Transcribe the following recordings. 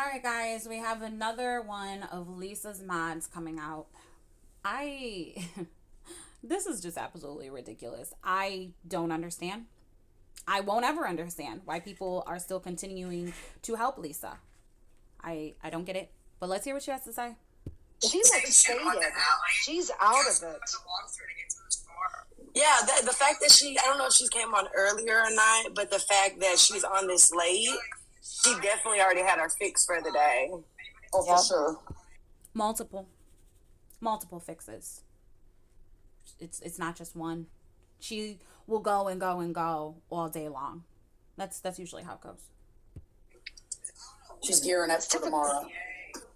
right, guys, we have another one of Lisa's mods coming out. I. This is just absolutely ridiculous. I don't understand. I won't ever understand why people are still continuing to help Lisa. I don't get it. But let's hear what she has to say. She's like stated. She's out of it. Yeah, the fact that I don't know if she came on earlier or not, but the fact that she's on this late, she definitely already had her fix for the day. Oh, for sure. Multiple. Multiple fixes. It's not just one. She will go and go and go all day long. That's usually how it goes. She's gearing up for tomorrow.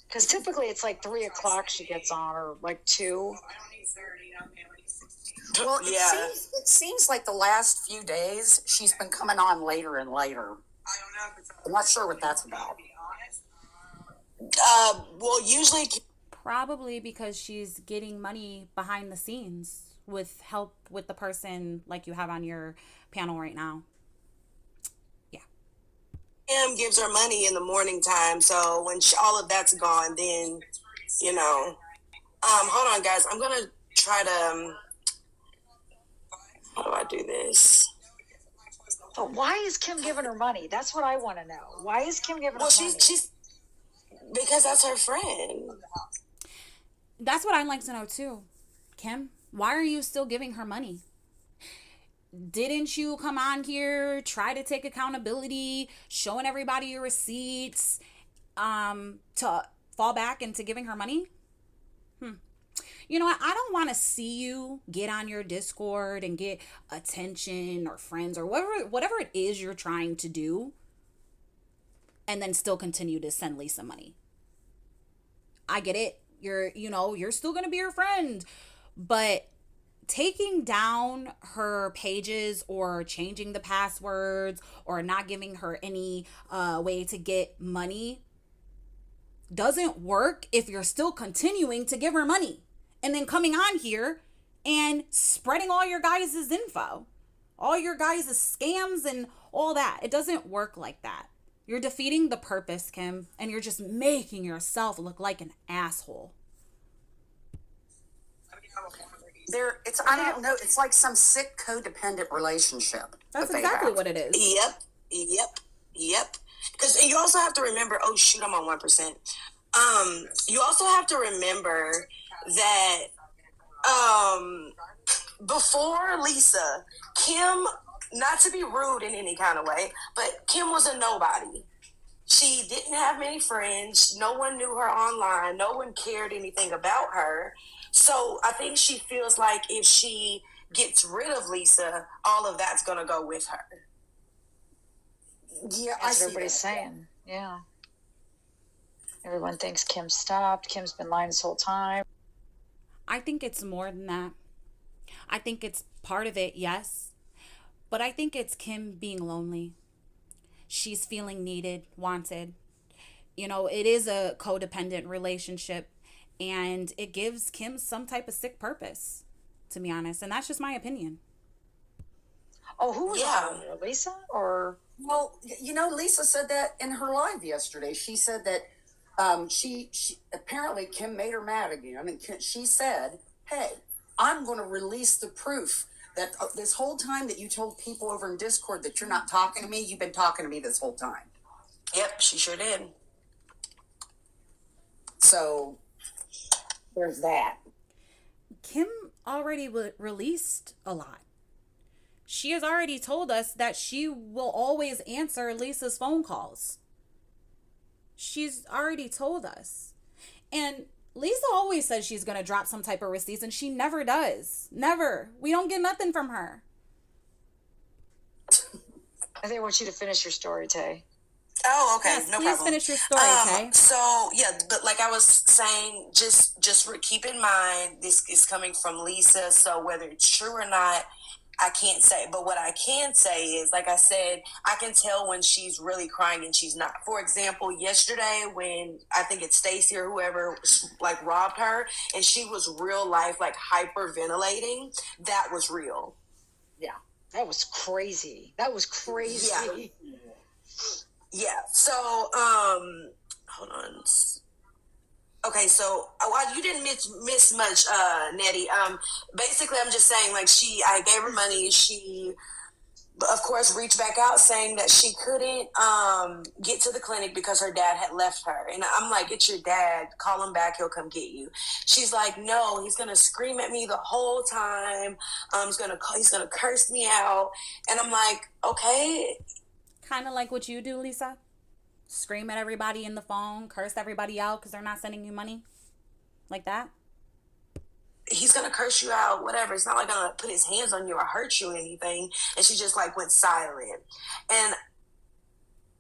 Because typically it's like 3 o'clock she gets on, or like 2. Well, it seems like the last few days she's been coming on later and later. I'm not sure what that's about. Well, usually Probably because she's getting money behind the scenes with help with the person like you have on your panel right now. Yeah. Kim gives her money in the morning time, so when all of that's gone, then hold on, guys. I'm gonna try to. How do I do this? But why is Kim giving her money? That's what I want to know. Why is Kim giving her money? Well, she's because that's her friend. That's what I'd like to know too. Kim, why are you still giving her money? Didn't you come on here, try to take accountability, showing everybody your receipts, to fall back into giving her money? You know what? I don't want to see you get on your Discord and get attention or friends or whatever it is you're trying to do, and then still continue to send Lisa money. I get it. You're still going to be her friend, but taking down her pages or changing the passwords or not giving her any way to get money doesn't work if you're still continuing to give her money and then coming on here and spreading all your guys' info, all your guys' scams and all that. It doesn't work like that. You're defeating the purpose, Kim, and you're just making yourself look like an asshole. I don't know. It's like some sick codependent relationship. That's exactly what it is. Yep. Because you also have to remember. Oh shoot, I'm on 1%. You also have to remember that before Lisa, Kim, not to be rude in any kind of way, but Kim was a nobody. She didn't have many friends. No one knew her online. No one cared anything about her. So I think she feels like if she gets rid of Lisa, all of that's going to go with her. Yeah, that's what everybody's saying. Yeah. Everyone thinks Kim stopped. Kim's been lying this whole time. I think it's more than that. I think it's part of it, yes. But I think it's Kim being lonely. She's feeling needed, wanted. It is a codependent relationship, and it gives Kim some type of sick purpose, to be honest. And that's just my opinion. Oh, who was that? Lisa? Or? Well, Lisa said that in her live yesterday. She said that she apparently Kim made her mad again. I mean, she said, hey, I'm going to release the proof that this whole time that you told people over in Discord that you're not talking to me, you've been talking to me this whole time. Yep, she sure did. So there's that. Kim already released a lot. She has already told us that she will always answer Lisa's phone calls. She's already told us. And Lisa always says she's going to drop some type of receipts, and she never does. Never. We don't get nothing from her. I think I want you to finish your story, Tay. Oh, okay. Yes, no please problem. Finish your story, Tay. So, yeah, but like I was saying, just keep in mind, this is coming from Lisa, so whether it's true or not, I can't say. But what I can say is, like I said, I can tell when she's really crying and she's not. For example, yesterday when I think it's Stacy or whoever like robbed her and she was real life like hyperventilating, that was real. Yeah, that was crazy. Yeah. So, hold on. Okay, so you didn't miss much, Nettie. Basically, I'm just saying, like, I gave her money. She, of course, reached back out saying that she couldn't get to the clinic because her dad had left her. And I'm like, it's your dad. Call him back. He'll come get you. She's like, no, he's gonna scream at me the whole time. He's gonna curse me out. And I'm like, okay. Kind of like what you do, Lisa. Scream at everybody in the phone, curse everybody out because they're not sending you money. Like that. He's gonna curse you out, whatever. It's not like gonna put his hands on you or hurt you or anything. And she just like went silent. And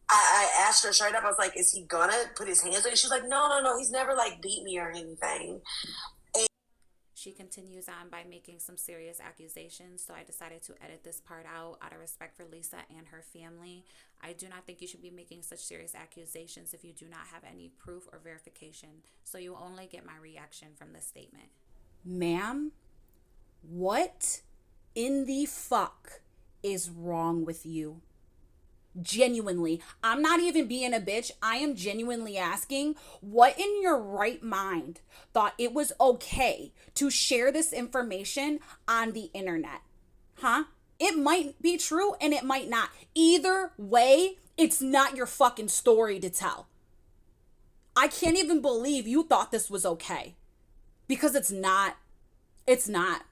I asked her straight up, I was like, is he gonna put his hands on you? She's like, no, he's never like beat me or anything. She continues on by making some serious accusations, so I decided to edit this part out of respect for Lisa and her family. I do not think you should be making such serious accusations if you do not have any proof or verification, so you only get my reaction from this statement. Ma'am, what in the fuck is wrong with you? Genuinely, I'm not even being a bitch. I am genuinely asking, what in your right mind thought it was okay to share this information on the internet? Huh? It might be true and it might not. Either way, it's not your fucking story to tell. I can't even believe you thought this was okay. Because it's not. It's not.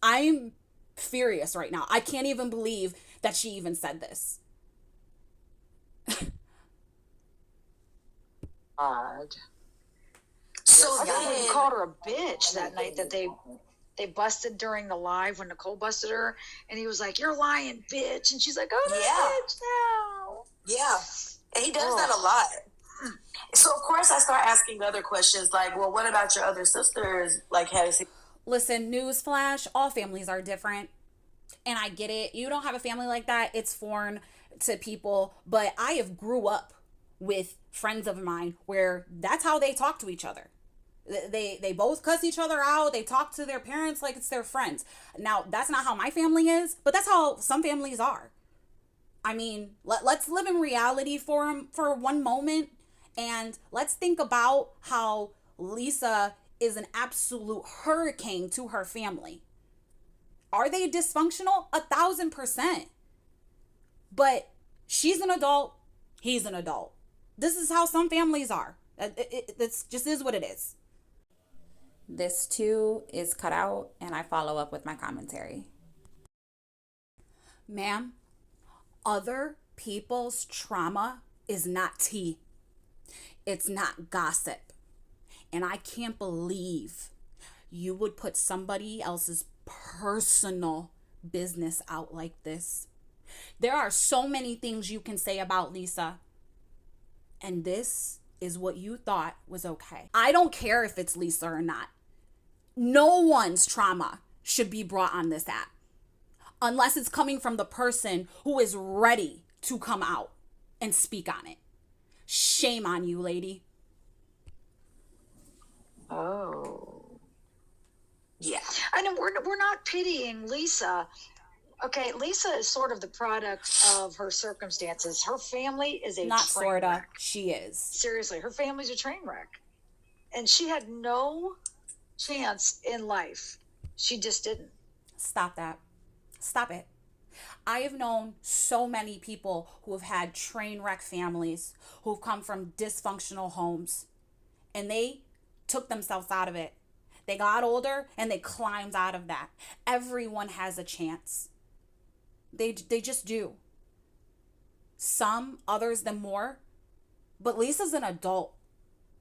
I'm furious right now. I can't even believe that she even said this. Odd. So I then, think we called her a bitch that night that they busted during the live when Nicole busted her, and he was like, "You're lying, bitch," and she's like, "Oh, bitch now." Yeah, and he does that a lot. So of course I start asking other questions like, well, what about your other sisters? Like, listen, newsflash, all families are different. And I get it. You don't have a family like that. It's foreign to people. But I have grew up with friends of mine where that's how they talk to each other. They both cuss each other out. They talk to their parents like it's their friends. Now, that's not how my family is, but that's how some families are. I mean, let's live in reality for one moment. And let's think about how Lisa is an absolute hurricane to her family. Are they dysfunctional? 1,000%. But she's an adult. He's an adult. This is how some families are. It just is what it is. This too is cut out, and I follow up with my commentary. Ma'am, other people's trauma is not tea. It's not gossip. And I can't believe you would put somebody else's personal business out like this. There are so many things you can say about Lisa. And this is what you thought was okay. I don't care if it's Lisa or not. No one's trauma should be brought on this app. Unless it's coming from the person who is ready to come out and speak on it. Shame on you, lady. Oh. Yeah. I know we're not pitying Lisa. Okay, Lisa is sort of the product of her circumstances. Her family is a Not train sorta. wreck. She is. Seriously, her family's a train wreck. And she had no chance in life. She just didn't. Stop that. Stop it. I have known so many people who have had train wreck families, who've come from dysfunctional homes, and they took themselves out of it. They got older and they climbed out of that. Everyone has a chance. They just do. Some, others than more. But Lisa's an adult.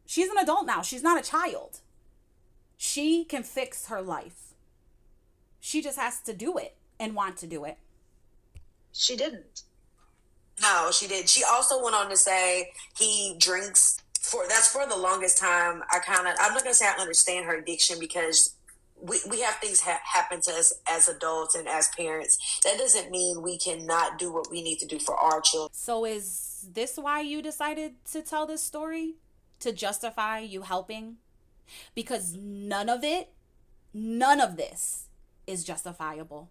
She's an adult now. She's not a child. She can fix her life. She just has to do it and want to do it. She didn't. No, she did. She also went on to say he drinks for the longest time. I'm not gonna say I understand her addiction because we have things happen to us as adults and as parents. That doesn't mean we cannot do what we need to do for our children. So is this why you decided to tell this story? To justify you helping? Because none of this is justifiable.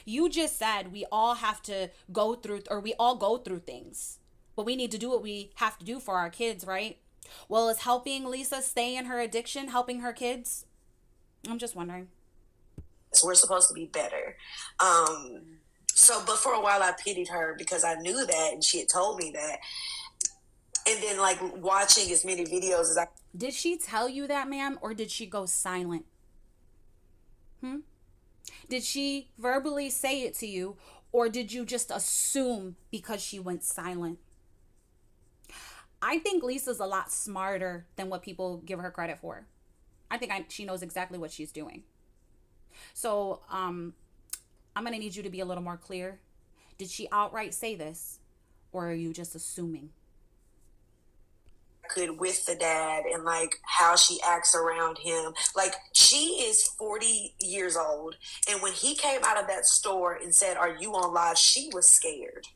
You just said we all go through things. but we need to do what we have to do for our kids, right? Well, is helping Lisa stay in her addiction helping her kids? I'm just wondering. So we're supposed to be better. But for a while I pitied her because I knew that and she had told me that. And then like watching as many videos as I... Did she tell you that, ma'am, or did she go silent? Did she verbally say it to you, or did you just assume because she went silent? I think Lisa's a lot smarter than what people give her credit for. I think she knows exactly what she's doing. So I'm going to need you to be a little more clear. Did she outright say this, or are you just assuming? Could with the dad and like how she acts around him. Like she is 40 years old, and when he came out of that store and said, "Are you on live?" she was scared.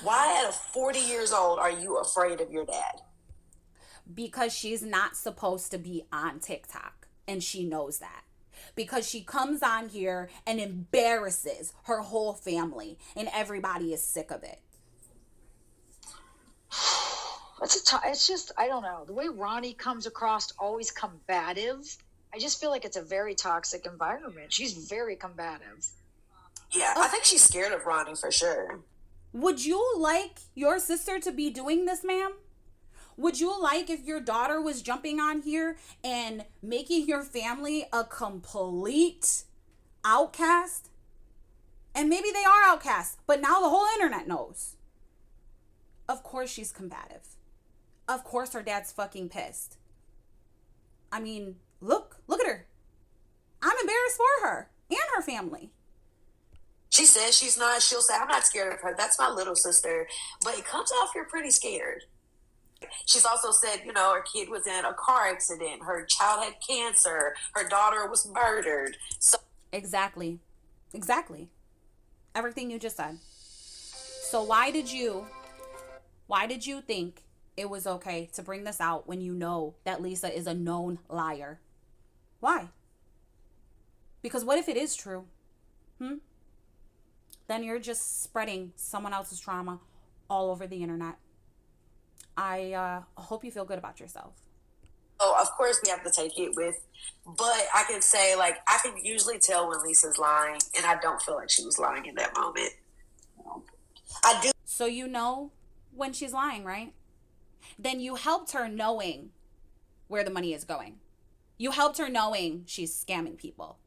Why at 40 years old are you afraid of your dad? Because she's not supposed to be on TikTok, and she knows that. Because she comes on here and embarrasses her whole family, and everybody is sick of it. It's just, I don't know. The way Ronnie comes across, always combative. I just feel like it's a very toxic environment. She's very combative. Yeah, I think she's scared of Ronnie for sure. Would you like your sister to be doing this, ma'am? Would you like if your daughter was jumping on here and making your family a complete outcast? And maybe they are outcasts, but now the whole internet knows. Of course she's combative. Of course her dad's fucking pissed. I mean, look at her. I'm embarrassed for her and her family. She says she's not. She'll say, "I'm not scared of her. That's my little sister." But it comes off you're pretty scared. She's also said, her kid was in a car accident. Her child had cancer. Her daughter was murdered. So Exactly. Everything you just said. So why did you think it was okay to bring this out when you know that Lisa is a known liar? Why? Because what if it is true? Then you're just spreading someone else's trauma all over the internet. I hope you feel good about yourself. Oh, of course we have to take it with, but I can say, like, I can usually tell when Lisa's lying, and I don't feel like she was lying in that moment. I do. So you know when she's lying, right? Then you helped her knowing where the money is going. You helped her knowing she's scamming people.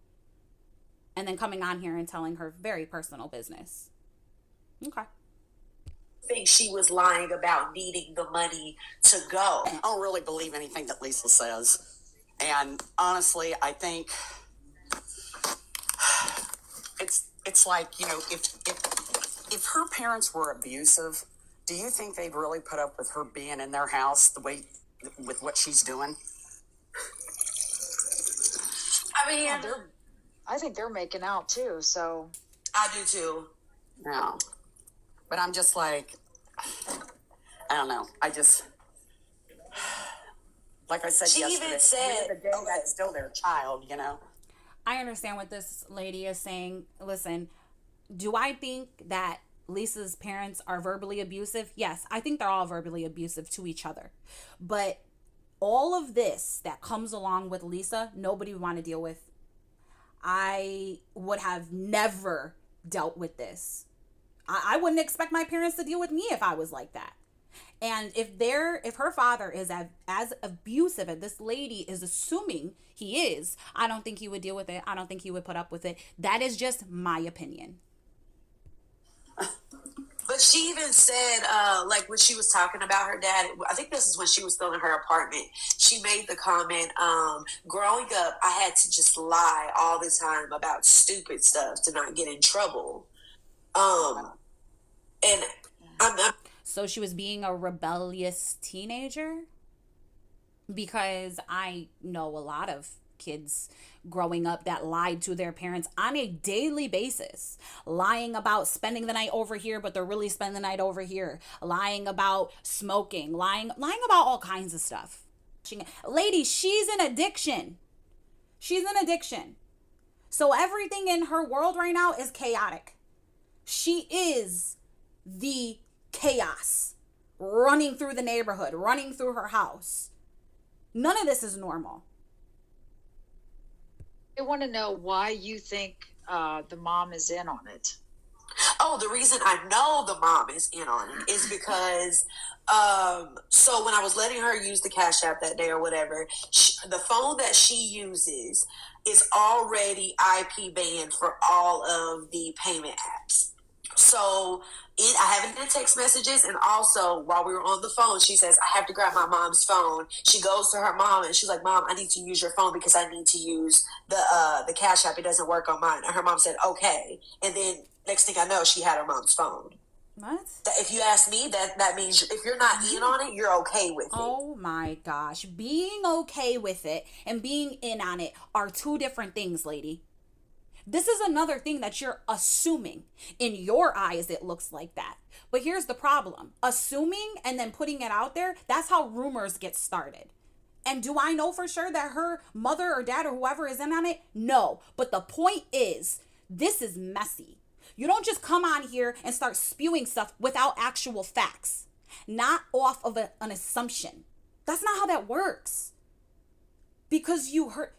And then coming on here and telling her very personal business. Okay. Think she was lying about needing the money to go. I don't really believe anything that Lisa says. And honestly, I think it's like, if her parents were abusive, do you think they'd really put up with her being in their house the way with what she's doing? I mean, I think they're making out too, so. I do too. No. But I'm just like, I don't know. Like I said she yesterday, even said, that's still their child, I understand what this lady is saying. Listen, do I think that Lisa's parents are verbally abusive? Yes, I think they're all verbally abusive to each other. But all of this that comes along with Lisa, nobody would want to deal with. I would have never dealt with this. I wouldn't expect my parents to deal with me if I was like that. And if her father is as abusive as this lady is assuming he is, I don't think he would deal with it. I don't think he would put up with it. That is just my opinion. But she even said, like when she was talking about her dad, I think this is when she was still in her apartment. She made the comment, growing up, I had to just lie all the time about stupid stuff to not get in trouble. And So she was being a rebellious teenager? Because I know a lot of kids growing up that lied to their parents on a daily basis, lying about spending the night over here, but they're really spending the night over here, lying about smoking, lying about all kinds of stuff. Lady, she's an addiction. So everything in her world right now is chaotic. She is the chaos running through the neighborhood, running through her house. None of this is normal. I want to know why you think the mom is in on it. Oh, the reason I know the mom is in on it is because, so when I was letting her use the Cash App that day or whatever, the phone that she uses is already IP banned for all of the payment apps. So I have it in text messages, and also while we were on the phone, she says, I have to grab my mom's phone. She goes to her mom and she's like, Mom, I need to use your phone because I need to use the Cash App. It doesn't work on mine. And her mom said, okay. And then next thing I know, she had her mom's phone. What? If you ask me, that means if you're not in on it, you're okay with it. Oh my gosh. Being okay with it and being in on it are two different things, lady. This is another thing that you're assuming. In your eyes, it looks like that. But here's the problem. Assuming and then putting it out there, that's how rumors get started. And do I know for sure that her mother or dad or whoever is in on it? No. But the point is, this is messy. You don't just come on here and start spewing stuff without actual facts. Not off of an assumption. That's not how that works. Because you heard...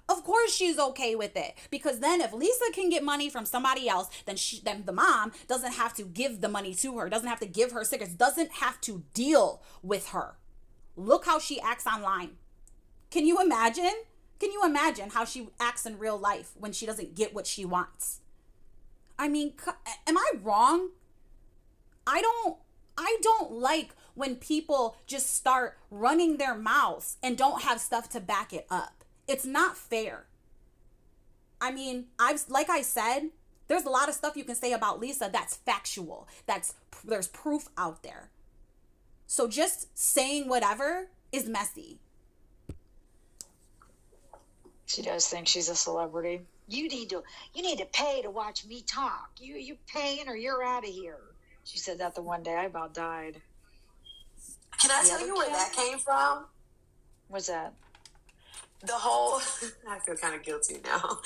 Of course she's okay with it. Because then if Lisa can get money from somebody else, then the mom doesn't have to give the money to her, doesn't have to give her cigarettes, doesn't have to deal with her. Look how she acts online. Can you imagine? Can you imagine how she acts in real life when she doesn't get what she wants? I mean, am I wrong? I don't like when people just start running their mouths and don't have stuff to back it up. It's not fair. I mean, like I said, there's a lot of stuff you can say about Lisa that's factual. There's proof out there. So just saying whatever is messy. She does think she's a celebrity. You need to pay to watch me talk. You paying or you're out of here. She said that the one day I about died. Can I tell you where that came from? What's that? The whole, I feel kind of guilty now.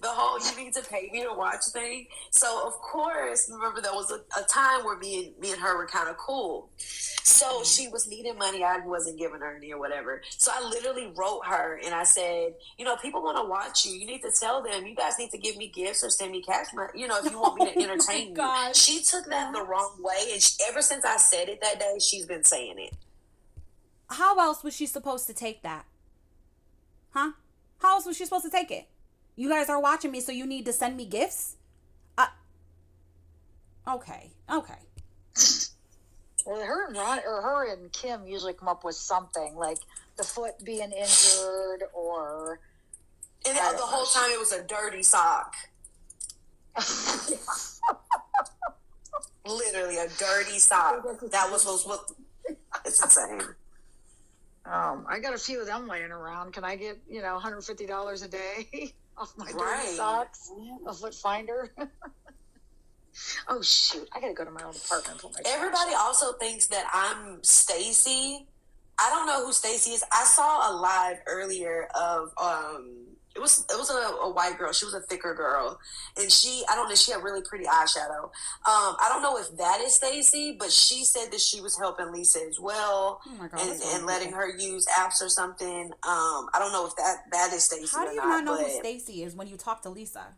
The whole you need to pay me to watch thing. So of course, remember there was a time where me and her were kind of cool. So she was needing money. I wasn't giving her any or whatever. So I literally wrote her and I said, people want to watch you. You need to tell them, you guys need to give me gifts or send me cash money, if you want me to entertain you. God. She took that the wrong way. And ever since I said it that day, she's been saying it. How else was she supposed to take that? Huh? How else was she supposed to take it? You guys are watching me, so you need to send me gifts? Okay. Well, her and Kim usually come up with something, like the foot being injured or... And the whole time it was a dirty sock. Literally a dirty sock. That was what... It's insane. I got a few of them laying around. Can I get, $150 a day off my dirty socks? A foot finder? Oh, shoot. I got to go to my own apartment. Everybody also thinks that I'm Stacy. I don't know who Stacy is. I saw a live earlier of, it was a white girl. She was a thicker girl. And she had really pretty eyeshadow. I don't know if that is Stacy, but she said that she was helping Lisa as well. Oh my God, and letting her use apps or something. I don't know if that is Stacy. How do you not know who Stacy is when you talk to Lisa?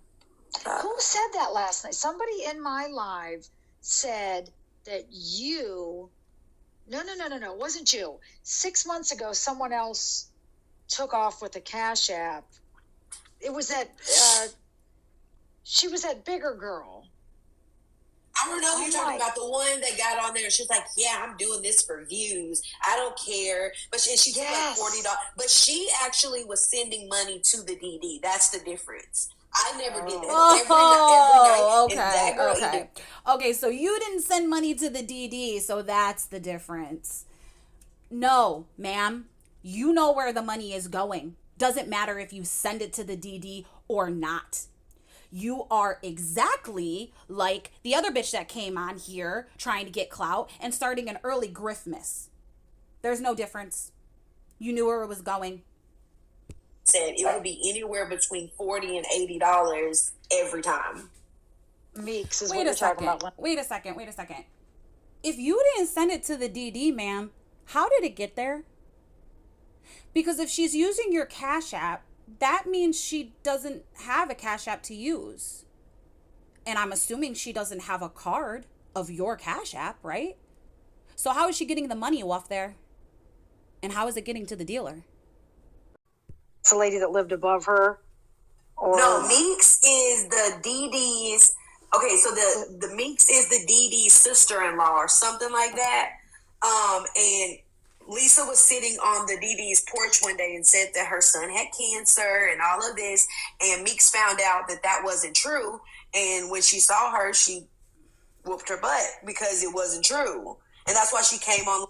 Who said that last night? Somebody in my live said that you... No, it wasn't you. 6 months ago, someone else took off with a Cash App. It was that, she was that bigger girl. I don't know who you're talking about. The one that got on there. She's like, yeah, I'm doing this for views. I don't care. But she took like $40. But she actually was sending money to the DD. That's the difference. I never did that. Every night. Okay, so you didn't send money to the DD, so that's the difference. No, ma'am. You know where the money is going. Doesn't matter if you send it to the DD or not. You are exactly like the other bitch that came on here trying to get clout and starting an early griftmas. There's no difference. You knew where it was going. Said it would be anywhere between $40 and $80 every time. Meeks is Wait what a you're talking about. Wait a second. if you didn't send it to the DD, ma'am, how did it get there? Because if she's using your Cash App, that means she doesn't have a Cash App to use. And I'm assuming she doesn't have a card of your Cash App, right? So how is she getting the money off there? And how is it getting to the dealer? It's a lady that lived above her. Or... No, Meeks is the DD's. Okay, so the Meeks is the DD's sister-in-law or something like that. And Lisa was sitting on the DD's porch one day and said that her son had cancer and all of this. And Meeks found out that that wasn't true. And when she saw her, she whooped her butt because it wasn't true. And that's why she came on.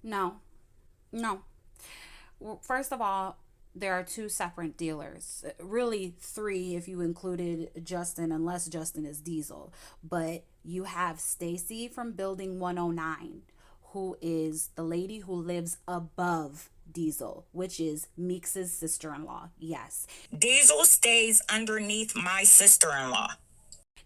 No. Well, first of all, there are two separate dealers. Really three if you included Justin, unless Justin is Diesel. But you have Stacy from Building 109, who is the lady who lives above Diesel, which is Meeks' sister-in-law. Yes. Diesel stays underneath my sister-in-law.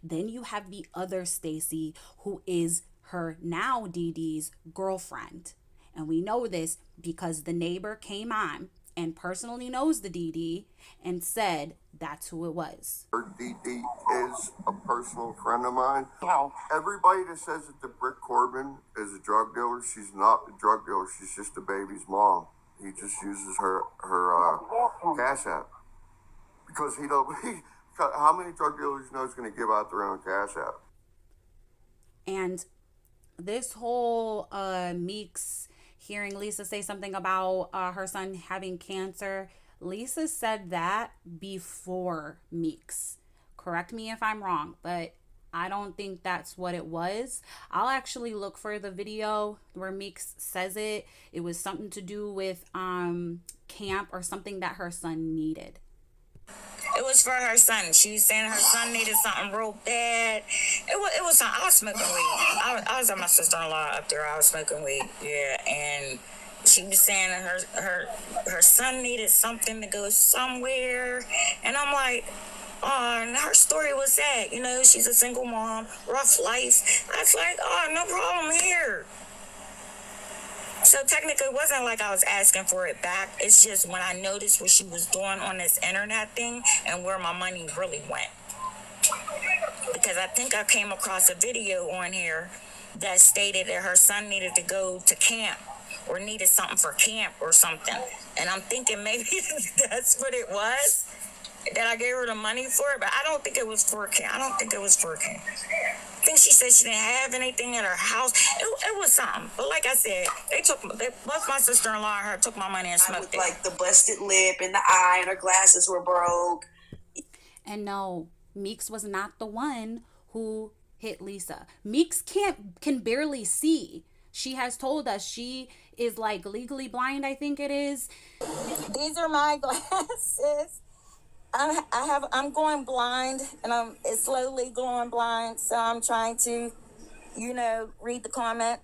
Then you have the other Stacy, who is her now DD's girlfriend. And we know this because the neighbor came on and personally knows the DD and said that's who it was. Her DD is a personal friend of mine. Wow. Everybody that says that the Britt Corbin is a drug dealer, she's not a drug dealer. She's just the baby's mom. He just uses her Cash App because he don't. How many drug dealers you know is going to give out their own Cash App? And this whole Meeks hearing Lisa say something about her son having cancer, Lisa said that before Meeks. Correct me if I'm wrong, but I don't think that's what it was. I'll actually look for the video where Meeks says it. It was something to do with camp or something that her son needed. It was for her son. She was saying her son needed something real bad. It was something. I was smoking weed. I was at my sister-in-law up there. I was smoking weed. Yeah, and she was saying her son needed something to go somewhere, and I'm like, oh, and her story was that, she's a single mom, rough life. I was like, oh, no problem here. So technically it wasn't like I was asking for it back. It's just when I noticed what she was doing on this internet thing and where my money really went. Because I think I came across a video on here that stated that her son needed to go to camp or needed something for camp or something. And I'm thinking maybe that's what it was, that I gave her the money for it, but I don't think it was for camp. I think she said she didn't have anything in her house. It was something. But like I said, both my sister-in-law and her took my money and smoked it. Like the busted lip and the eye and her glasses were broke. And no, Meeks was not the one who hit Lisa. Meeks can barely see. She has told us she is like legally blind, I think it is. These are my glasses. I'm going blind, and I'm slowly going blind, so I'm trying to, read the comment.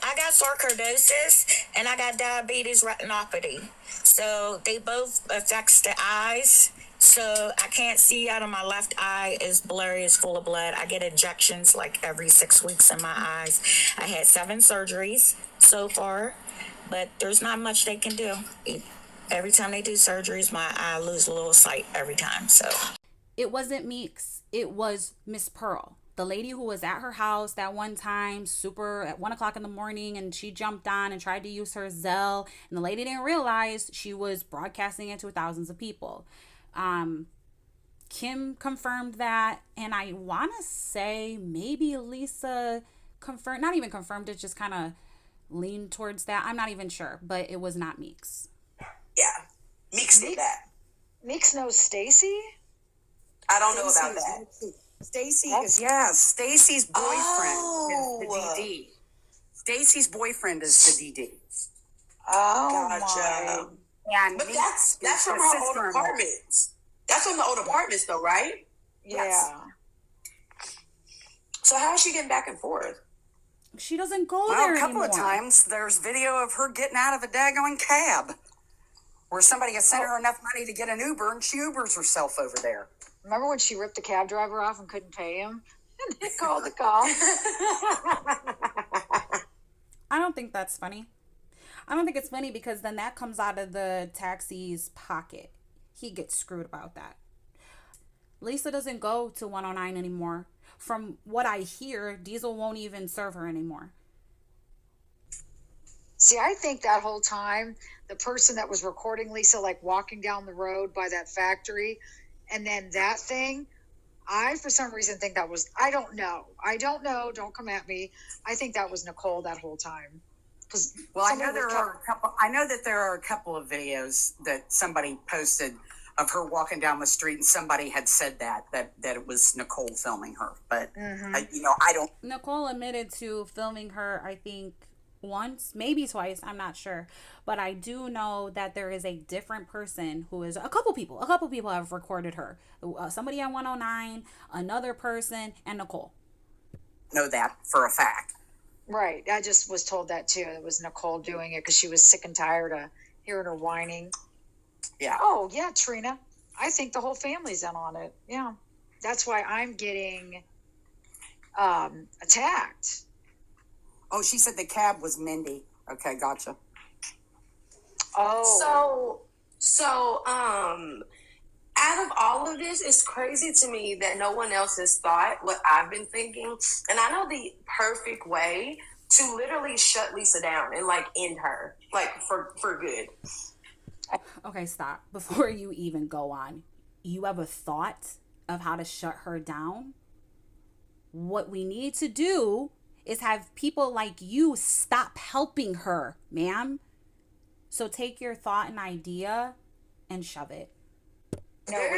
I got sarcoidosis, and I got diabetes retinopathy. So they both affects the eyes. So I can't see out of my left eye. Is blurry, is full of blood. I get injections like every 6 weeks in my eyes. I had 7 surgeries so far, but there's not much they can do. Every time they do surgeries, my eye lose a little sight every time. So it wasn't Meeks. It was Miss Pearl, the lady who was at her house that one time, super at 1 o'clock in the morning, and she jumped on and tried to use her Zelle, and the lady didn't realize she was broadcasting it to thousands of people. Kim confirmed that, and I want to say maybe Lisa confirmed, not even confirmed it, just kind of leaned towards that. I'm not even sure, but it was not Meeks. Yeah, Meeks did that. Meeks knows Stacy? I don't know about that. Stacy's boyfriend is the DD. Stacy's boyfriend is the DD. Oh, gotcha. And but that's from her old apartments. That's from the old apartments, though, right? Yeah. Yes. So how is she getting back and forth? She doesn't go there anymore. A couple of times there's video of her getting out of a daggone cab where somebody has sent her enough money to get an Uber, and she Ubers herself over there. Remember when she ripped the cab driver off and couldn't pay him? And they called the cops. I don't think that's funny. I don't think it's funny because then that comes out of the taxi's pocket. He gets screwed about that. Lisa doesn't go to 109 anymore. From what I hear, Diesel won't even serve her anymore. See, I think that whole time, the person that was recording Lisa, like walking down the road by that factory, and then that thing, I, for some reason, think that was, I don't know. Don't come at me. I think that was Nicole that whole time. Well, I know there are a couple. I know that there are a couple of videos that somebody posted of her walking down the street, and somebody had said that it was Nicole filming her. But I don't. Nicole admitted to filming her, I think, once, maybe twice. I'm not sure, but I do know that there is a different person who is a couple people have recorded her. Somebody at 109, another person, and Nicole. Know that for a fact. Right. I just was told that too. It was Nicole doing it because she was sick and tired of hearing her whining. Yeah. Oh, yeah, Trina. I think the whole family's in on it. Yeah. That's why I'm getting attacked. Oh, she said the cab was Mandy. Okay, gotcha. Oh. So, out of all of this, it's crazy to me that no one else has thought what I've been thinking. And I know the perfect way to literally shut Lisa down and like end her, like for good. Okay, stop. Before you even go on, you have a thought of how to shut her down? What we need to do is have people like you stop helping her, ma'am. So take your thought and idea and shove it. There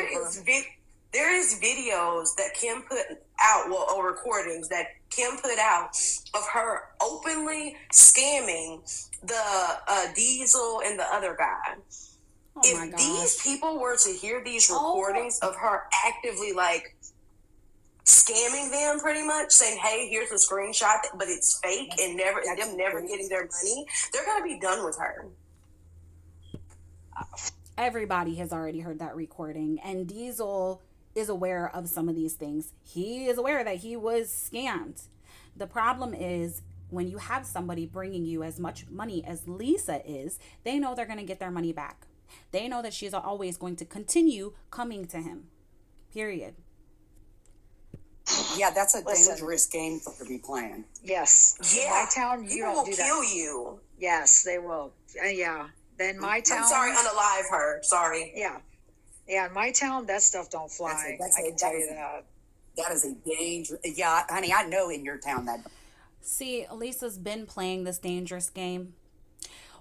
is videos that Kim put out, or recordings that Kim put out of her openly scamming the Diesel and the other guy. Oh if these people were to hear these recordings of her actively like scamming them, pretty much saying, "Hey, here's a screenshot," but it's fake and them never getting their money, they're gonna be done with her. Everybody has already heard that recording, and Diesel is aware of some of these things. He is aware that he was scammed. The problem is when you have somebody bringing you as much money as Lisa is, they know they're going to get their money back. They know that she's always going to continue coming to him. Period. Yeah, that's a dangerous game for to be playing. Yes. Yeah. In my town, you People don't will do kill that. you. Yes, they will. Yeah. Then my town. I'm sorry, unalive her. Sorry. Yeah. Yeah, in my town, that stuff don't fly. I can tell you that. That is a danger. Yeah, honey, I know in your town that. See, Lisa's been playing this dangerous game.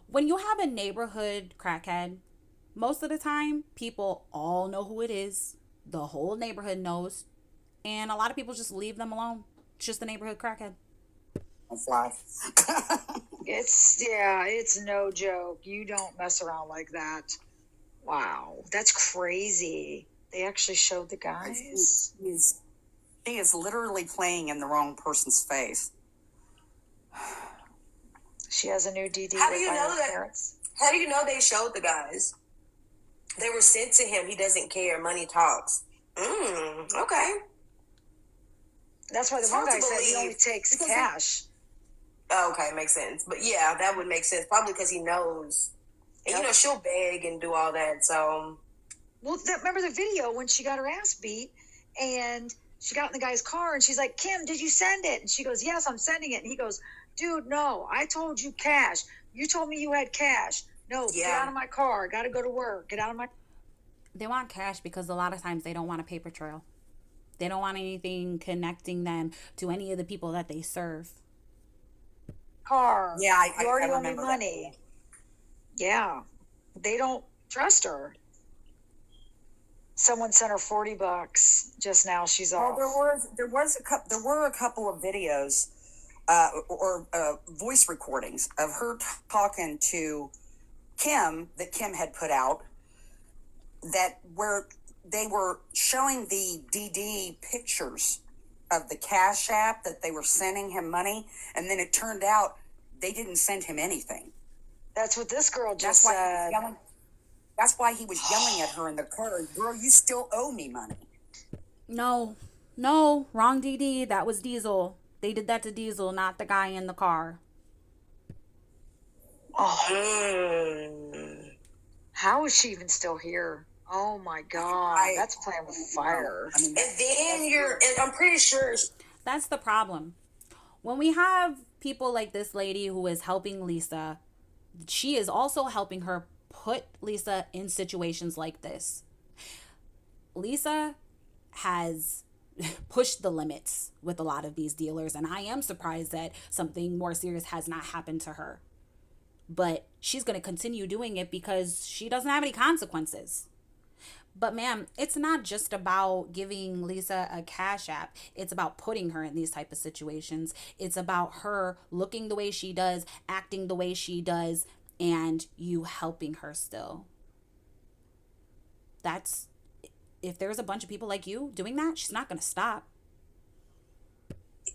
When you have a neighborhood crackhead, most of the time, people all know who it is. The whole neighborhood knows. And a lot of people just leave them alone. It's just a neighborhood crackhead. Fly. It's no joke. You don't mess around like that. Wow, that's crazy. They actually showed the guys. He is literally playing in the wrong person's face. She has a new DD How do with you her know that? parents. How do you know they showed the guys? They were sent to him. He doesn't care. Money talks. Okay. That's why the one guy said he only takes cash. Okay, makes sense. But yeah, that would make sense. Probably because he knows. And, you know, she'll beg and do all that. So. Well, remember the video when she got her ass beat and she got in the guy's car and she's like, "Kim, did you send it?" And she goes, "Yes, I'm sending it." And he goes, "Dude, no, I told you cash. You told me you had cash. No, Get out of my car. I got to go to work. Get out of my." They want cash because a lot of times they don't want a paper trail. They don't want anything connecting them to any of the people that they serve. Car. Yeah, you already I owe me remember money. That. Yeah, they don't trust her. Someone sent her $40 just now. She's off. There were a couple of videos or voice recordings of her talking to Kim that Kim had put out that where they were showing the DD pictures of the Cash App that they were sending him money, and then it turned out they didn't send him anything. That's what this girl just said. That's why he was yelling at her in the car, "Girl, you still owe me money." No, wrong DD. That was Diesel. They did that to Diesel, not the guy in the car. Oh, how is she even still here? Oh my God, that's playing with fire. And then and I'm pretty sure. That's the problem. When we have people like this lady who is helping Lisa, she is also helping her put Lisa in situations like this. Lisa has pushed the limits with a lot of these dealers, and I am surprised that something more serious has not happened to her. But she's going to continue doing it because she doesn't have any consequences. But ma'am, it's not just about giving Lisa a cash app. It's about putting her in these type of situations. It's about her looking the way she does, acting the way she does, and you helping her still. That's, if there's a bunch of people like you doing that, she's not going to stop.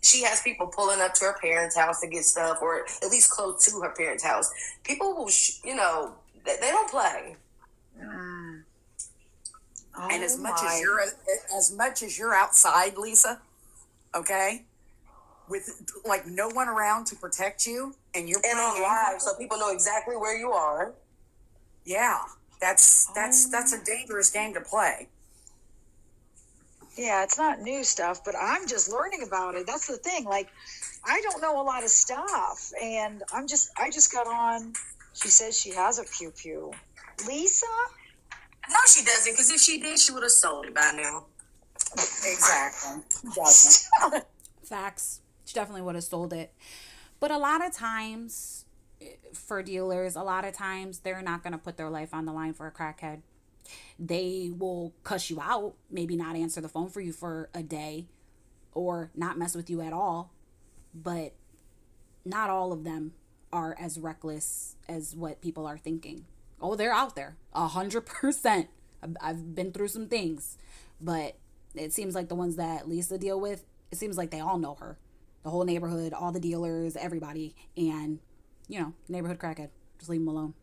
She has people pulling up to her parents' house to get stuff, or at least close to her parents' house. People will, they don't play. Oh, and as much as you're outside, Lisa, okay, with like no one around to protect you, and you're and on live, so people know exactly where you are. Yeah, that's a dangerous game to play. Yeah, it's not new stuff, but I'm just learning about it. That's the thing. Like, I don't know a lot of stuff, and I just got on. She says she has a pew pew. Lisa? No, she doesn't, because if she did, she would have sold it by now. Exactly. Facts. She definitely would have sold it. But a lot of times, for dealers, a lot of times they're not going to put their life on the line for a crackhead. They will cuss you out, maybe not answer the phone for you for a day, or not mess with you at all. But not all of them are as reckless as what people are thinking. Oh, they're out there 100%. I've been through some things, but it seems like the ones that Lisa deal with, it seems like they all know her, the whole neighborhood, all the dealers, everybody, and neighborhood crackhead. Just leave them alone.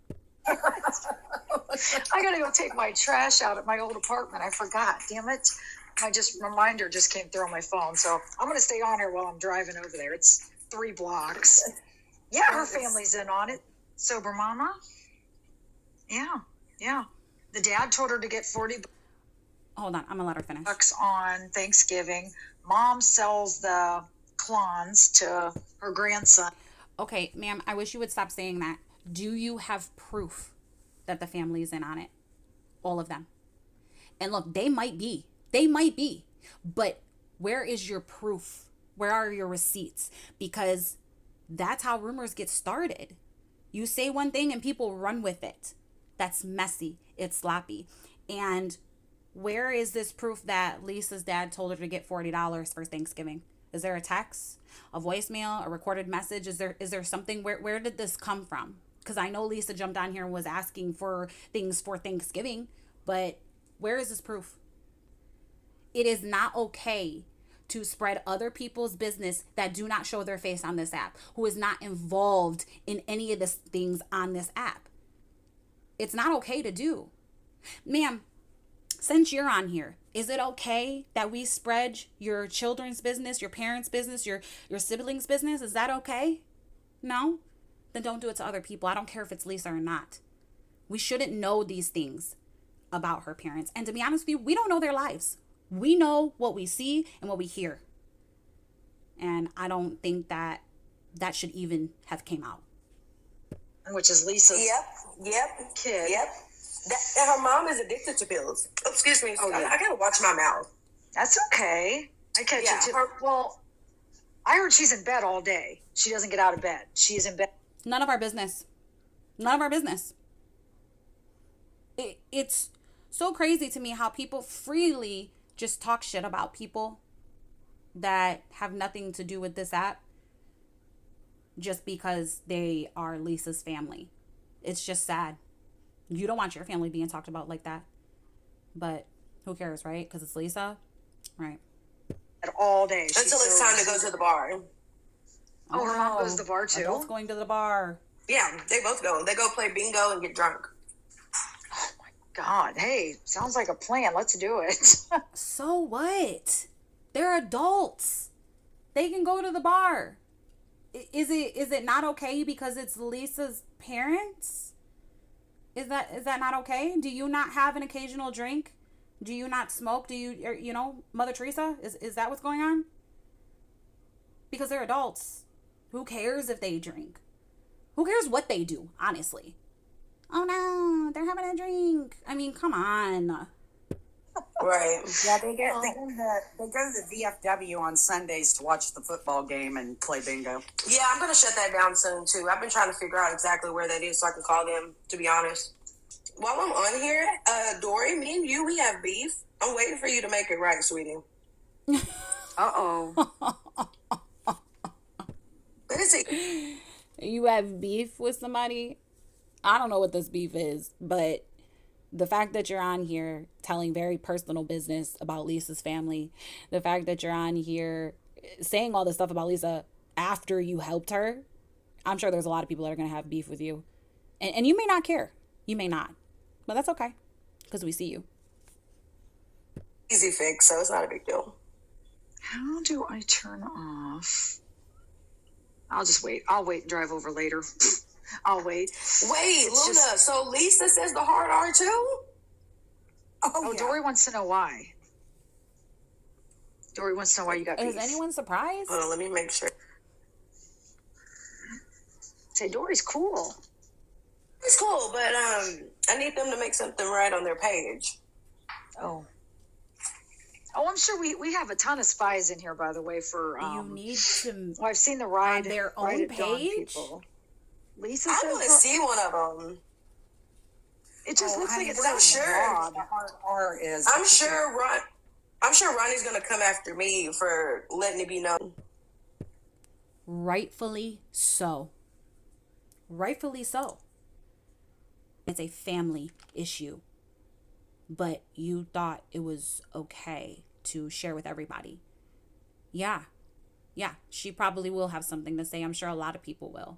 I gotta go take my trash out at my old apartment. I forgot. Damn it! My reminder just came through on my phone, so I'm gonna stay on here while I'm driving over there. It's 3 blocks. Yeah, her family's in on it. Sober mama. Yeah. The dad told her to get 40 Hold on, I'm gonna let her finish. bucks on Thanksgiving. Mom sells the clones to her grandson. Okay, ma'am, I wish you would stop saying that. Do you have proof that the family is in on it? All of them. And look, they might be, but where is your proof? Where are your receipts? Because that's how rumors get started. You say one thing and people run with it. That's messy. It's sloppy. And where is this proof that Lisa's dad told her to get $40 for Thanksgiving? Is there a text, a voicemail, a recorded message? Is there something? Where did this come from? Because I know Lisa jumped on here and was asking for things for Thanksgiving, but where is this proof? It is not okay to spread other people's business that do not show their face on this app, who is not involved in any of the things on this app. It's not okay to do. Ma'am, since you're on here, is it okay that we spread your children's business, your parents' business, your siblings' business? Is that okay? No? Then don't do it to other people. I don't care if it's Lisa or not. We shouldn't know these things about her parents. And to be honest with you, we don't know their lives. We know what we see and what we hear. And I don't think that should even have came out. Which is Lisa's kid. Yep. And her mom is addicted to pills. Oh, excuse me. Oh, yeah. I gotta watch my mouth. That's okay. I catch it too. Well, I heard she's in bed all day. She doesn't get out of bed. She's in bed. None of our business. None of our business. It's so crazy to me how people freely just talk shit about people that have nothing to do with this app just because they are Lisa's family. It's just sad. You don't want your family being talked about like that. But who cares, right? Because it's Lisa. Right. All day. Until it's time to go to the bar. Oh, her mom goes to the bar too? Adults going to the bar. Yeah, they both go. They go play bingo and get drunk. Oh my God. Hey, sounds like a plan. Let's do it. So what? They're adults. They can go to the bar. Is it not okay because it's Lisa's parents? Is that not okay? Do you not have an occasional drink? Do you not smoke? Do you know, Mother Teresa? Is that what's going on? Because they're adults. Who cares if they drink? Who cares what they do, honestly? Oh no, they're having a drink. I mean, come on. Right. Yeah, they go to the VFW on Sundays to watch the football game and play bingo. Yeah, I'm gonna shut that down soon too. I've been trying to figure out exactly where that is so I can call them, to be honest. While I'm on here, Dory, me and you, we have beef. I'm waiting for you to make it right, sweetie. Uh-oh. What is it? You have beef with somebody? I don't know what this beef is, but the fact that you're on here telling very personal business about Lisa's family, the fact that you're on here saying all this stuff about Lisa after you helped her, I'm sure there's a lot of people that are going to have beef with you. And you may not care. You may not. But that's okay, because we see you. Easy fix, so it's not a big deal. How do I turn off? I'll just wait. I'll wait and drive over later. I'll wait. Wait, It's Luna, just- so Lisa says the hard R too? Oh, Dory wants to know why. Dory wants to know why you got beef. Is anyone surprised? Hold on, let me make sure. Say, Dory's cool. It's cool, but I need them to make something right on their page. Oh. Oh, I'm sure we have a ton of spies in here, by the way, for... You need to... Well, I've seen the ride... On their ride own at dawn page? people. Lisa I says... want to see one of them. It just looks like it's I'm so sure. broad. The hard R is. I'm sure Ronnie's gonna come after me for letting it be known. Rightfully so. Rightfully so. It's a family issue. But you thought it was okay to share with everybody. Yeah. Yeah, she probably will have something to say. I'm sure a lot of people will.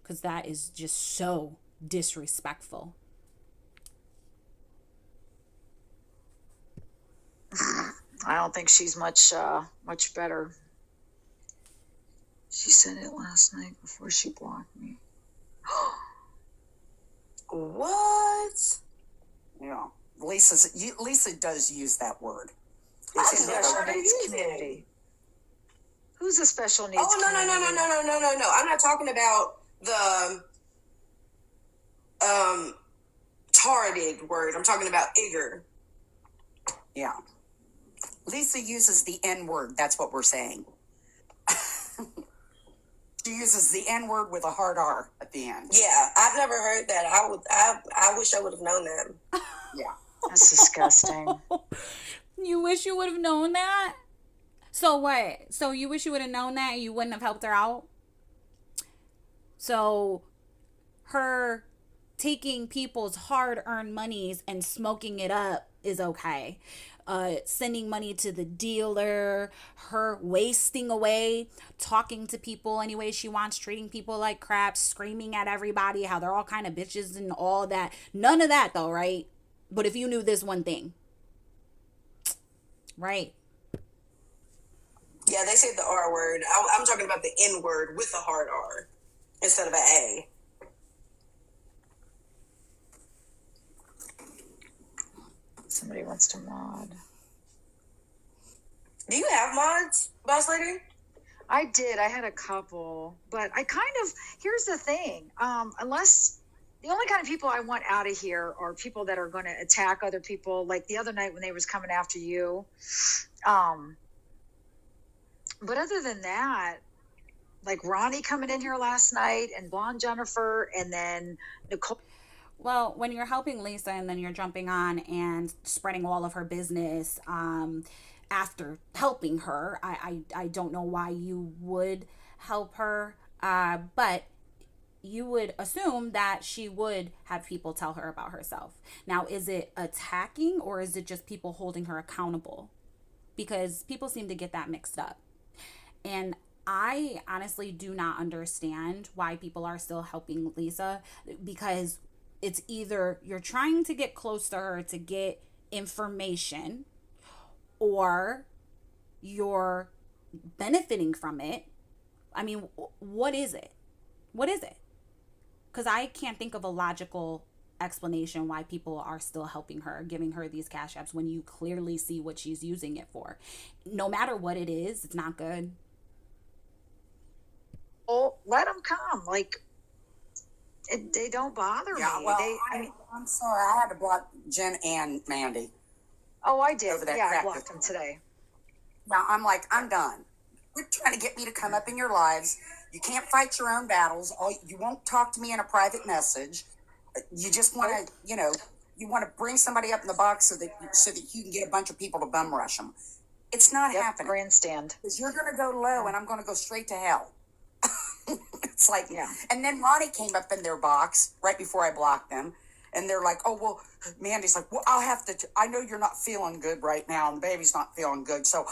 Because that is just so disrespectful. I don't think she's much better. She said it last night before she blocked me. What? Yeah, Lisa does use that word. I It's just a never special heard her needs use it. community. Who's a special needs Oh, no. community? I'm not talking about the tarded word. I'm talking about igger. Yeah, Lisa uses the N word. That's what we're saying. She uses the N word with a hard R at the end. Yeah, I've never heard that. I wish I would have known that. Yeah. That's disgusting. You wish you would have known that? So what? So you wish you would have known that and you wouldn't have helped her out? So her taking people's hard-earned monies and smoking it up is okay. Sending money to the dealer, her wasting away, talking to people any way she wants, treating people like crap, screaming at everybody, how they're all kind of bitches and all that. None of that though, right? But if you knew this one thing. Right. Yeah, they say the R word. I'm talking about the N word with a hard R instead of an A. Somebody wants to mod. Do you have mods, boss lady? I did. I had a couple, but I kind of, here's the thing. Unless the only kind of people I want out of here are people that are going to attack other people. Like the other night when they was coming after you. But other than that, like Ronnie coming in here last night and Blonde Jennifer and then Nicole. Well, when you're helping Lisa and then you're jumping on and spreading all of her business after helping her, I don't know why you would help her, but you would assume that she would have people tell her about herself. Now, is it attacking or is it just people holding her accountable? Because people seem to get that mixed up. And I honestly do not understand why people are still helping Lisa, because it's either you're trying to get close to her to get information or you're benefiting from it. I mean, what is it? What is it? Because I can't think of a logical explanation why people are still helping her, giving her these cash apps when you clearly see what she's using it for. No matter what it is, it's not good. Well, let them come. Like, they don't bother me. Well, I'm sorry. I had to block Jen and Mandy. Oh, I did. Over that Yeah, I crap blocked them today. Now, I'm like, I'm done. You're trying to get me to come up in your lives. You can't fight your own battles. You won't talk to me in a private message. You just want to, you want to bring somebody up in the box so that you can get a bunch of people to bum rush them. It's not happening. Grandstand. Because you're going to go low and I'm going to go straight to hell. It's like, yeah. And then Ronnie came up in their box right before I blocked them. And they're like, oh, well, Mandy's like, well, I'll have to, I know you're not feeling good right now, and the baby's not feeling good. So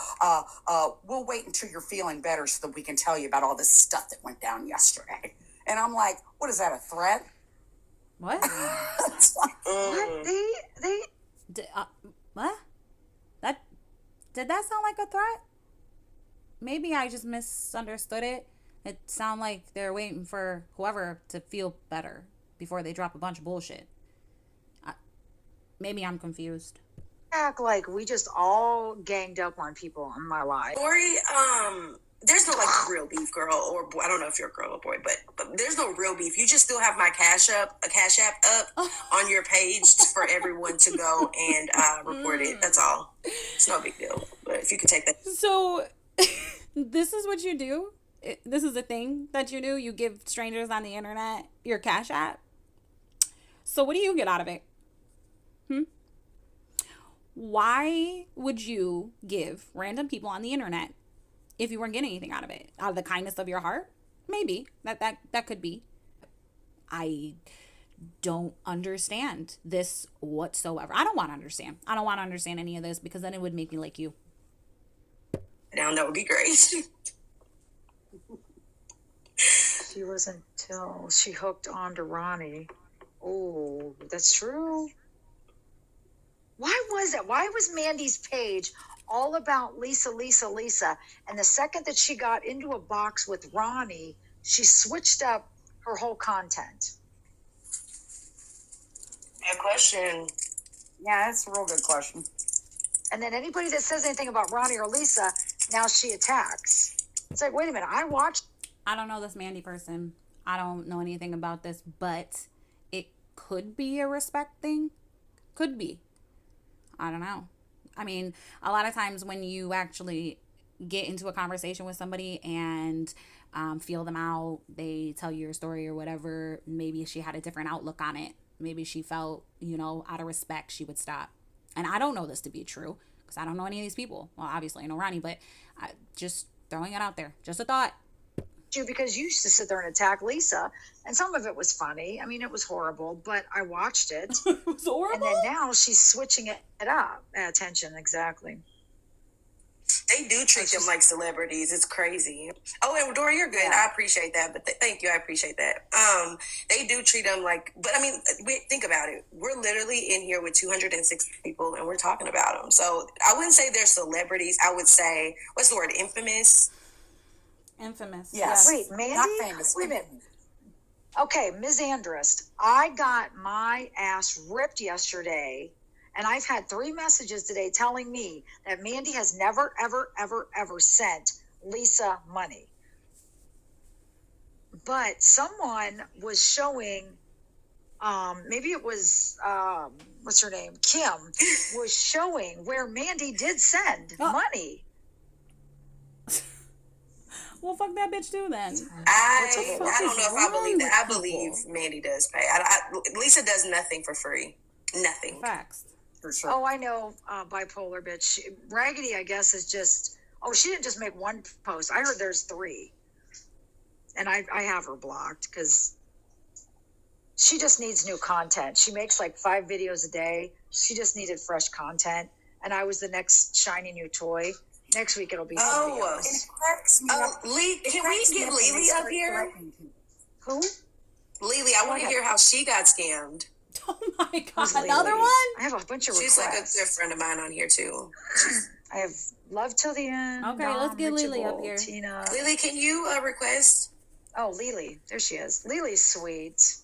we'll wait until you're feeling better so that we can tell you about all this stuff that went down yesterday. And I'm like, what is that, a threat? What? What? They what? Did that sound like a threat? Maybe I just misunderstood it. It sounded like they're waiting for whoever to feel better before they drop a bunch of bullshit. Maybe I'm confused. Act like we just all ganged up on people in my life. Lori, there's no like real beef, girl or boy. I don't know if you're a girl or boy, but there's no real beef. You just still have my cash app up on your page for everyone to go and report it. That's all. It's no big deal. But if you could take that. So, this is what you do? This is a thing that you do? You give strangers on the internet your cash app? So what do you get out of it? Why would you give random people on the internet if you weren't getting anything out of it? Out of the kindness of your heart? Maybe. That could be. I don't understand this whatsoever. I don't want to understand. I don't want to understand any of this because then it would make me like you. Now that would be great. She was until she hooked on to Ronnie. Oh, that's true. Why was that? Why was Mandy's page all about Lisa? And the second that she got into a box with Ronnie, she switched up her whole content. Good question. Yeah, that's a real good question. And then anybody that says anything about Ronnie or Lisa, now she attacks. It's like, wait a minute, I don't know this Mandy person. I don't know anything about this, but it could be a respect thing. Could be. I don't know. I mean, a lot of times when you actually get into a conversation with somebody and feel them out, they tell you your story or whatever, maybe she had a different outlook on it. Maybe she felt, out of respect, she would stop. And I don't know this to be true because I don't know any of these people. Well, obviously I know Ronnie, but just throwing it out there. Just a thought. Because you used to sit there and attack Lisa, and some of it was funny. I mean, it was horrible, but I watched it. It was horrible. And then now she's switching it up. Attention, exactly. They do treat them like celebrities. It's crazy. Oh, and Dora, you're good. Yeah. I appreciate that. But thank you. I appreciate that. They do treat them like, but I mean, think about it. We're literally in here with 206 people and we're talking about them. So I wouldn't say they're celebrities. I would say, what's the word? Infamous. Yes. Wait, Mandy? Not famous. Wait a minute. Okay, Ms. Andrist, I got my ass ripped yesterday, and I've had 3 messages today telling me that Mandy has never, ever, ever, ever sent Lisa money. But someone was showing, maybe it was, what's her name? Kim was showing where Mandy did send money. Well, fuck that bitch too then. I don't know if I believe that. I believe Mandy does pay. Lisa does nothing for free. Nothing. Facts. For sure. Oh, I know, bipolar bitch. Raggedy, I guess, is just, she didn't just make 1 post. I heard there's 3. And I have her blocked because she just needs new content. She makes like 5 videos a day. She just needed fresh content. And I was the next shiny new toy. Next week it'll be somebody else. Lee, can we get Lily up here? Who? Lily, I want to hear how she got scammed. Oh my god, another one? I have a bunch of requests. She's like a good friend of mine on here too. I I have love till the end. Okay, let's get Lily up here. Tina. Lily, can you request? Oh, Lily. There she is. Lily's sweet.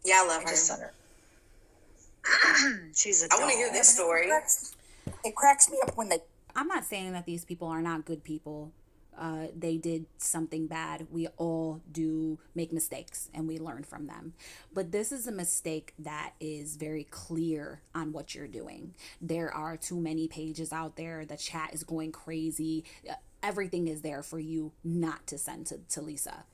Yeah, I love I her. just sent her. She's a I want to hear doll. this story. It cracks me up when they. I'm not saying that these people are not good people. They did something bad. We all do make mistakes and we learn from them. But this is a mistake that is very clear on what you're doing. There are too many pages out there. The chat is going crazy. Everything is there for you not to send to Lisa.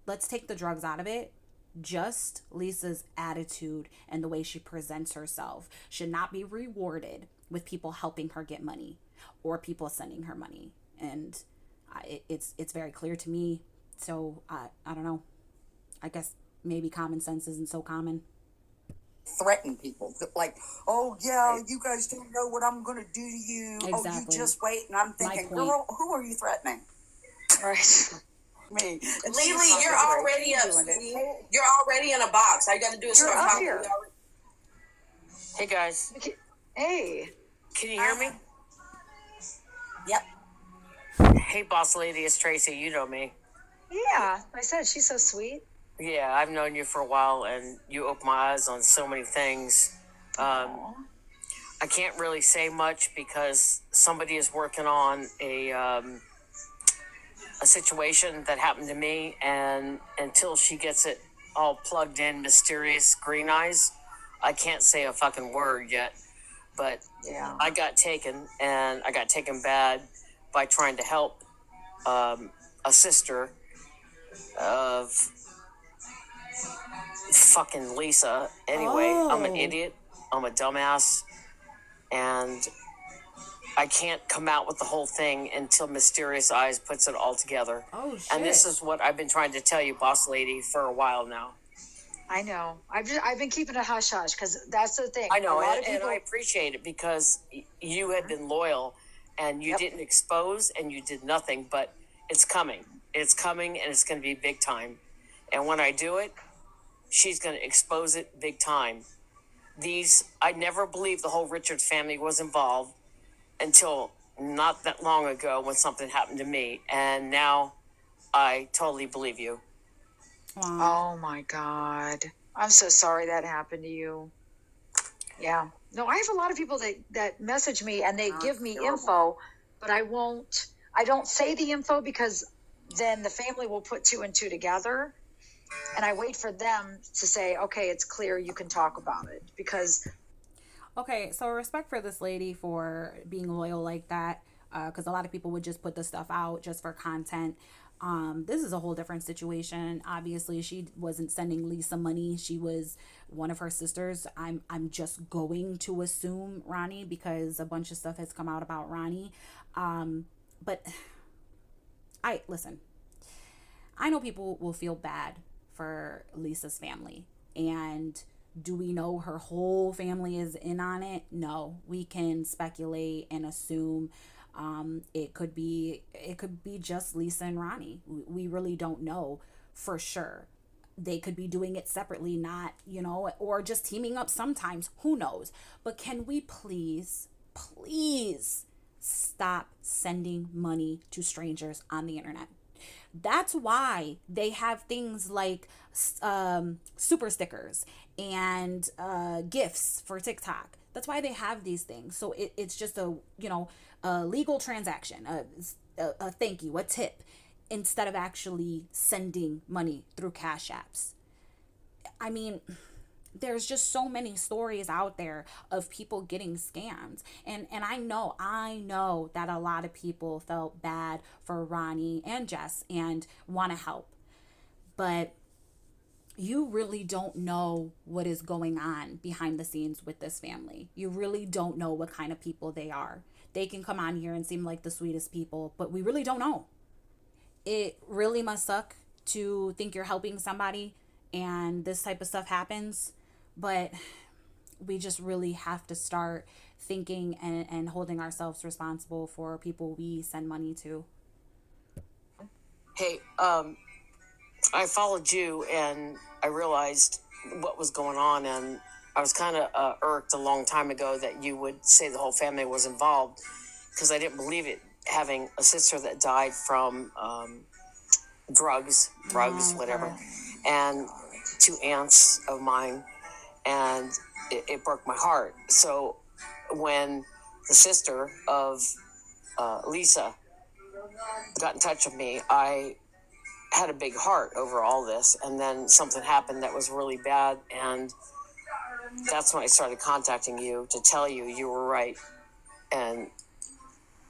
Let's take the drugs out of it. Just Lisa's attitude and the way she presents herself should not be rewarded with people helping her get money or people sending her money. And it's very clear to me. So I don't know. I guess maybe common sense isn't so common. Threaten people like, oh yeah, you guys don't know what I'm gonna do to you. Exactly. Oh, you just wait. And I'm thinking, girl, who are you threatening? Right. Me. Lily, you're already in a box. All you got to do is start up talking. here. Hey guys, Hey. can you hear me? Yep. Hey boss lady, it's Tracy. You know me. Yeah. I said she's so sweet. Yeah, I've known you for a while, and you opened my eyes on so many things. I can't really say much because somebody is working on a situation that happened to me, and until she gets it all plugged in, mysterious green eyes, I can't say a fucking word yet. But Yeah. I got taken, and I got taken bad by trying to help a sister of fucking Lisa. Anyway, I'm an idiot. I'm a dumbass. And I can't come out with the whole thing until Mysterious Eyes puts it all together. Oh, shit. And this is what I've been trying to tell you, boss lady, for a while now. I know. I've been keeping it hush hush because that's the thing. I know, A lot of and people. I appreciate it because you had been loyal and you didn't expose and you did nothing, but it's coming. It's coming and it's going to be big time. And when I do it, she's going to expose it big time. I never believed the whole Richards family was involved until not that long ago when something happened to me. And now I totally believe you. Wow. Oh my God. I'm so sorry that happened to you. Yeah. No, I have a lot of people that message me and they give me info, but I don't say the info because then the family will put two and two together. And I wait for them to say, okay, it's clear, you can talk about it. Because Okay, so respect for this lady for being loyal like that, because a lot of people would just put the stuff out just for content. This is a whole different situation. Obviously, she wasn't sending Lisa money. She was one of her sisters. I'm just going to assume Ronnie because a bunch of stuff has come out about Ronnie. But listen. I know people will feel bad for Lisa's family, and do we know her whole family is in on it? No, we can speculate and assume. It could be just Lisa and Ronnie. We really don't know for sure. They could be doing it separately, not, or just teaming up sometimes. Who knows? But can we please stop sending money to strangers on the internet? That's why they have things like super stickers and gifts for TikTok. That's why they have these things. So it's just a legal transaction, a thank you, a tip, instead of actually sending money through Cash Apps. I mean, there's just so many stories out there of people getting scammed. And I know that a lot of people felt bad for Ronnie and Jess and want to help. But you really don't know what is going on behind the scenes with this family. You really don't know what kind of people they are. They can come on here and seem like the sweetest people, but we really don't know. It really must suck to think you're helping somebody and this type of stuff happens. But we just really have to start thinking and holding ourselves responsible for people we send money to. Hey, I followed you and I realized what was going on, and I was kind of irked a long time ago that you would say the whole family was involved. because I didn't believe it, having a sister that died from drugs, whatever, and 2 aunts of mine, and it broke my heart. So when the sister of Lisa got in touch with me, I had a big heart over all this, and then something happened that was really bad, and that's when I started contacting you to tell you you were right. And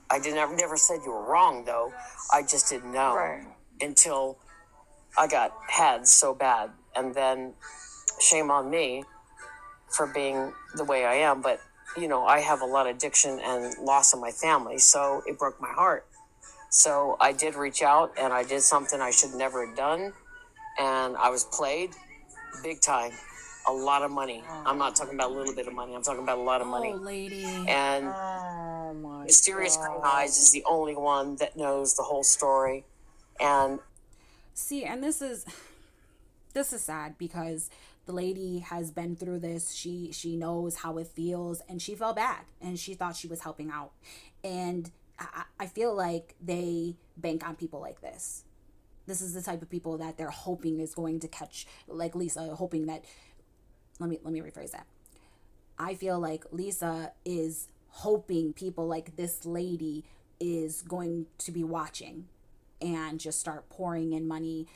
I never said you were wrong, though. I just didn't know until I had so bad. And then shame on me for being the way I am. But, I have a lot of addiction and loss in my family, so it broke my heart. So I did reach out, and I did something I should never have done. And I was played big time. A lot of money. I'm not talking about a little bit of money. I'm talking about a lot of money. Oh, lady. And Mysterious Green Eyes is the only one that knows the whole story. And see, and this is sad because the lady has been through this. She knows how it feels, and she felt bad, and she thought she was helping out. And I feel like they bank on people like this. This is the type of people that they're hoping is going to catch, like Lisa, hoping that, let me rephrase that. I feel like Lisa is hoping people like this lady is going to be watching and just start pouring in money.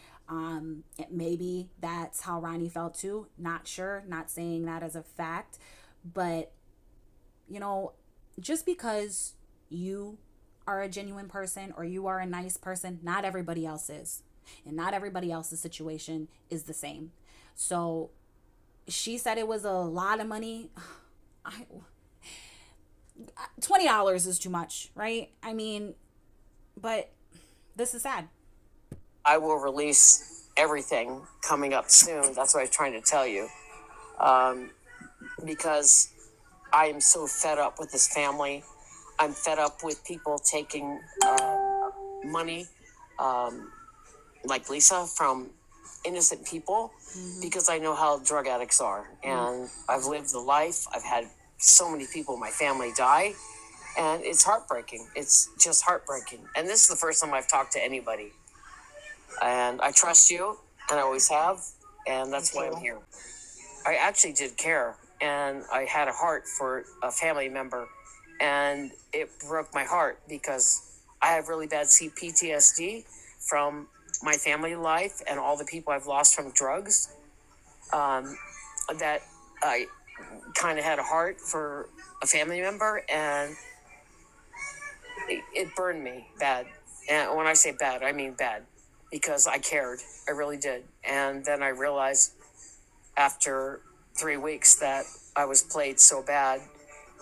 Maybe that's how Ronnie felt too. Not sure, not saying that as a fact, but just because you are a genuine person or you are a nice person, not everybody else is. And not everybody else's situation is the same. So she said it was a lot of money. $20 is too much, right? I mean, but this is sad. I will release everything coming up soon. That's what I was trying to tell you. Because I am so fed up with this family. I'm fed up with people taking money, like Lisa, from innocent people, because I know how drug addicts are. And I've lived the life. I've had so many people in my family die. And it's heartbreaking. It's just heartbreaking. And this is the first time I've talked to anybody. And I trust you, and I always have. And that's why I'm here. I actually did care. And I had a heart for a family member. And it broke my heart because I have really bad PTSD from my family life and all the people I've lost from drugs. That I kind of had a heart for a family member, and it burned me bad. And when I say bad, I mean bad, because I cared. I really did. And then I realized after 3 weeks that I was played so bad.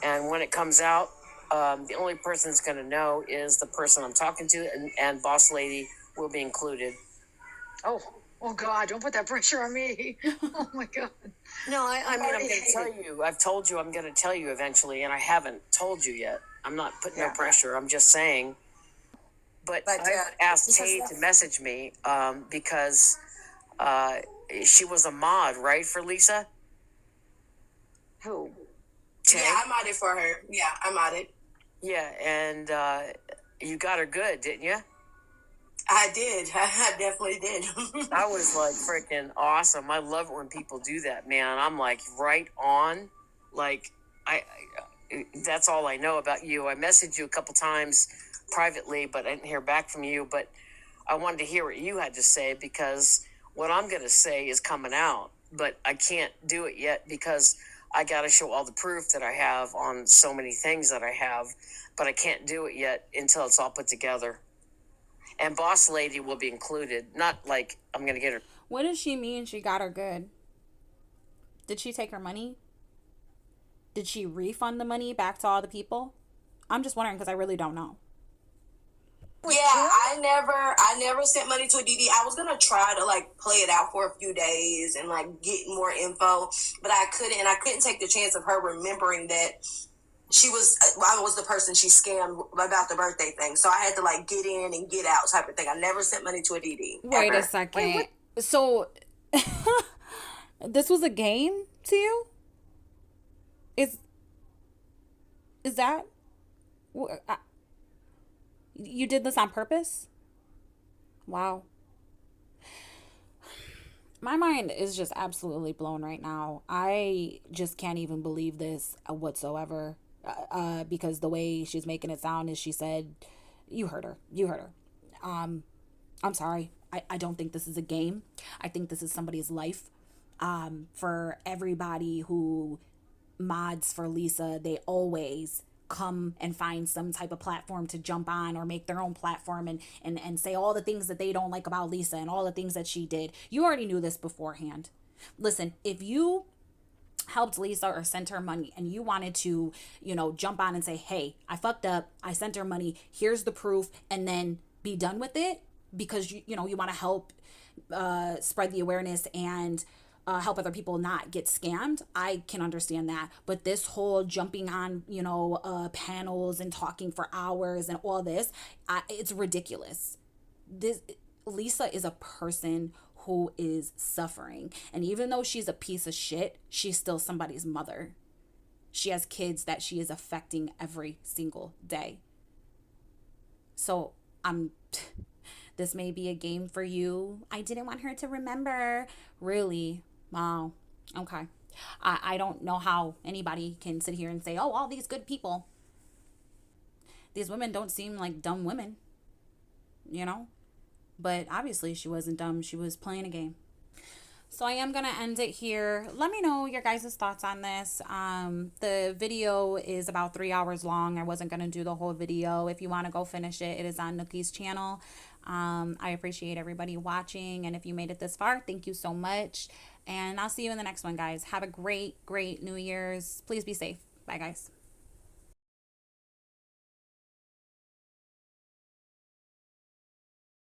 And when it comes out, the only person that's going to know is the person I'm talking to, and Boss Lady will be included. Oh God, don't put that pressure on me. Oh my God. No, I mean, I'm going to tell you. I've told you I'm going to tell you eventually, and I haven't told you yet. I'm not putting no pressure. I'm just saying. But I asked Tay to message me because she was a mod, right, for Lisa? Who? Tay? Yeah, I modded for her. Yeah, I modded. Yeah, and you got her good, didn't you? I did. I definitely did. That was like freaking awesome. I love it when people do that, man. I'm like right on. Like I that's all I know about you. I messaged you a couple times privately, but I didn't hear back from you. But I wanted to hear what you had to say, because what I'm going to say is coming out, but I can't do it yet because I got to show all the proof that I have on so many things that I have, but I can't do it yet until it's all put together. And Boss Lady will be included. Not like I'm going to get her. What does she mean she got her good? Did she take her money? Did she refund the money back to all the people? I'm just wondering because I really don't know. Yeah, I never sent money to a DD. I was gonna try to like play it out for a few days and like get more info, but I couldn't. And I couldn't take the chance of her remembering that I was the person she scammed about the birthday thing. So I had to like get in and get out type of thing. I never sent money to a DD. Wait ever. a second. So this was a game to you? Is that? You did this on purpose? Wow. My mind is just absolutely blown right now. I just can't even believe this whatsoever. Because the way she's making it sound is she said, you heard her. You heard her. I'm sorry. I don't think this is a game. I think this is somebody's life. For everybody who mods for Lisa, they always come and find some type of platform to jump on or make their own platform and say all the things that they don't like about Lisa and all the things that she did. You already knew this beforehand. Listen, if you helped Lisa or sent her money and you wanted to, jump on and say, hey, I fucked up, I sent her money, here's the proof, and then be done with it because you want to help spread the awareness and help other people not get scammed, I can understand that. But this whole jumping on, panels and talking for hours and all this, it's ridiculous. This Lisa is a person who is suffering. And even though she's a piece of shit, she's still somebody's mother. She has kids that she is affecting every single day. So this may be a game for you. I didn't want her to remember. Really? Wow. Okay. I don't know how anybody can sit here and say, oh, all these good people. These women don't seem like dumb women, But obviously she wasn't dumb. She was playing a game. So I am going to end it here. Let me know your guys' thoughts on this. The video is about 3 hours long. I wasn't going to do the whole video. If you want to go finish it, it is on Nookie's channel. I appreciate everybody watching. And if you made it this far, thank you so much. And I'll see you in the next one, guys. Have a great, great New Year's. Please be safe. Bye, guys.